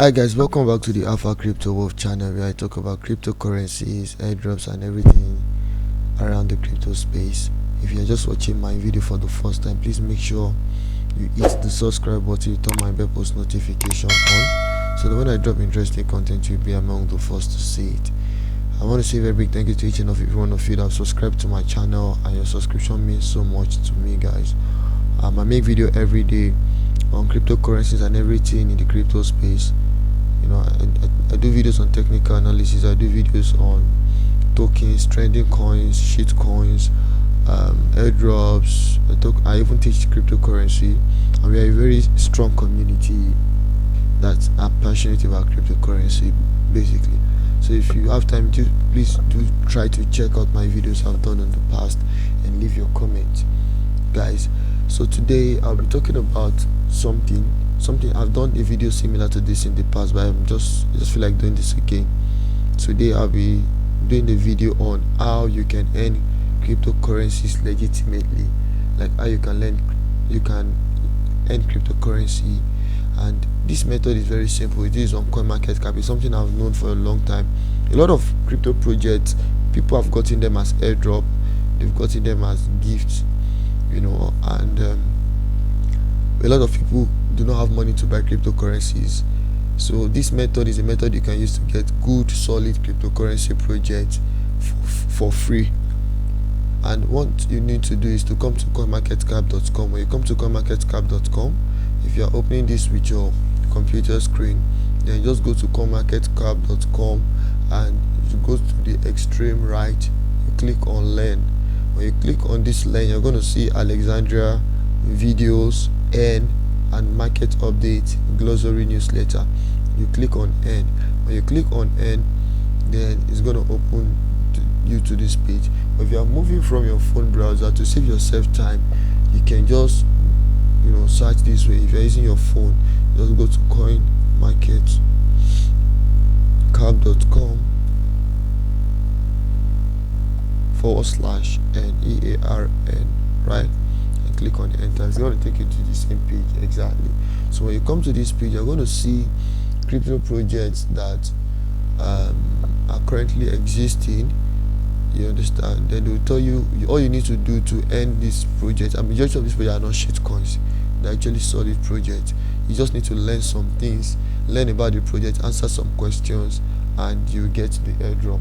Hi guys, welcome back to the Alpha Crypto Wolf channel where I talk about cryptocurrencies, airdrops and everything around the crypto space. If you're just watching my video for the first time, please make sure you hit the subscribe button, you turn my bell post notification on so that when I drop interesting content you'll be among the first to see it. I want to say a very big thank you to each and every one of you that have subscribed to my channel, and your subscription means so much to me, guys. I make video every day on cryptocurrencies and everything in the crypto space. I do videos on technical analysis. I do videos on tokens, trending coins, shit coins, airdrops. I even teach cryptocurrency, and we are a very strong community that are passionate about cryptocurrency, basically. So if you have time, please do try to check out my videos I've done in the past and leave your comment, guys. So today I'll be talking about something I've done a video similar to this in the past, but I just feel like doing this again. Today I'll be doing a video on how you can earn cryptocurrencies legitimately, like how you can earn cryptocurrency. And this method is very simple. It is on COINMARKETCAP. It's something I've known for a long time. A lot of crypto projects, people have gotten them as airdrop, they've gotten them as gifts, and a lot of people do not have money to buy cryptocurrencies. So this method is a method you can use to get good solid cryptocurrency projects for free. And what you need to do is to come to coinmarketcap.com. When you come to coinmarketcap.com, if you are opening this with your computer screen, then just go to coinmarketcap.com and you go to the extreme right, you click on learn. When you click on this learn, you're going to see Alexandria, videos, earn, and market update, glossary, newsletter. You click on earn. When you click on earn, then it's going to open you to this page. But if you are moving from your phone browser, to save yourself time, you can just search this way. If you're using your phone, just go to coinmarketcap.com/NEARN, right? And click on enter. It's going to take you to the same page exactly. So when you come to this page, you're going to see crypto projects that are currently existing. You understand? Then they will tell you all you need to do to earn this project. And majority of these projects are not shit coins, they're actually solid projects. You just need to learn some things, learn about the project, answer some questions, and you get the airdrop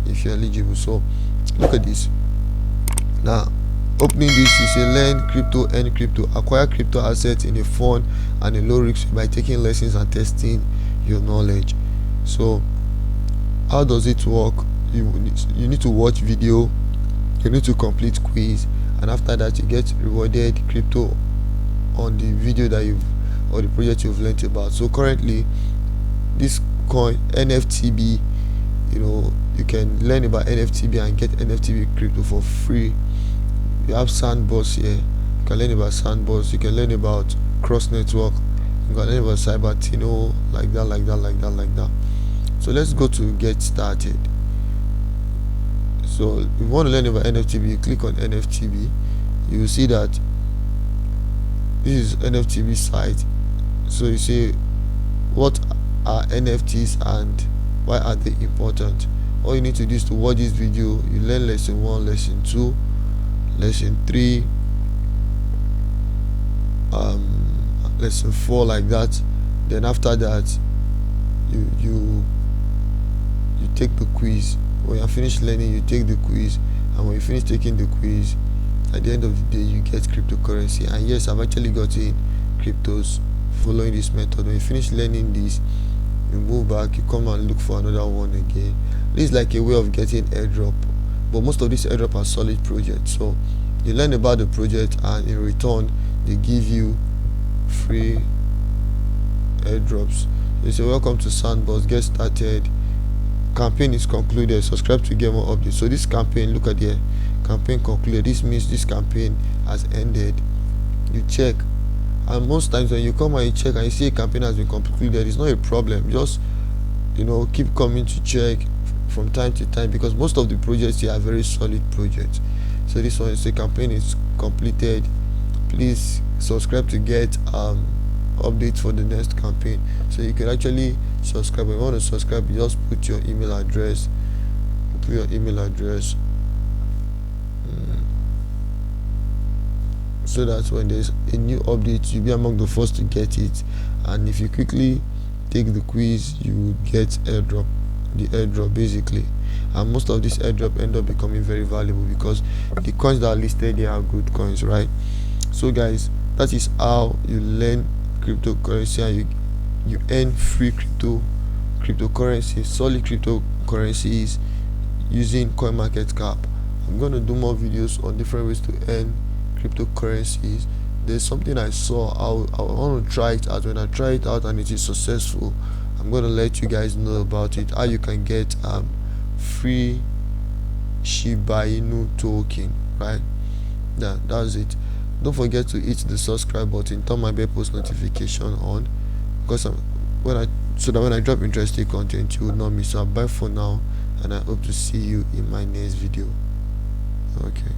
if you're eligible. So look at this. Now opening this, you say learn crypto, earn crypto, acquire crypto assets in a fun and a low risk by taking lessons and testing your knowledge. So how does it work? You need to watch video, you need to complete quiz, and after that you get rewarded crypto on the video that or the project you've learned about. So currently this coin NFTB, you can learn about NFTB and get NFTB crypto for free. You have Sandbox here, you can learn about Sandbox, you can learn about Cross Network, you can learn about Cybertino, like that. So let's go to get started. So if you want to learn about NFTB, you click on NFTB. You will see that this is NFTB site. So you see what are NFTs and why are they important. All you need to do is to watch this video. You learn lesson 1, lesson 2, lesson 3, lesson 4, like that. Then after that you take the quiz. When you're finished learning, you take the quiz, and when you finish taking the quiz, at the end of the day you get cryptocurrency. And yes, I've actually gotten cryptos following this method. When you finish learning this, you move back, you come and look for another one again. This is like a way of getting airdrop, but most of these airdrop are solid projects. So you learn about the project, and in return they give you free airdrops. They say welcome to Sandbox, get started, campaign is concluded, subscribe to get more updates. So this campaign, look at here, campaign concluded. This means this campaign has ended. You check, and most times when you come and you check and you see a campaign has been concluded, it's not a problem. Just keep coming to check from time to time, because most of the projects here are very solid projects. So this one is a campaign is completed. Please subscribe to get updates for the next campaign. So you can actually subscribe. When you want to subscribe, you just put your email address, so that when there's a new update, you'll be among the first to get it. And if you quickly take the quiz, you get the airdrop basically. And most of these airdrop end up becoming very valuable because the coins that are listed there are good coins, right? So guys, that is how you learn cryptocurrency and you earn free cryptocurrency, solid cryptocurrencies using COINMARKETCAP. I'm going to do more videos on different ways to earn cryptocurrencies. There's something I saw, I want to try it out. When I try it out and it is successful, I'm going to let you guys know about it, how you can get free Shiba Inu token, right? That's it. Don't forget to hit the subscribe button, turn my bell post notification on, because so that when I drop interesting content you will not miss out. Bye for now, and I hope to see you in my next video. Okay.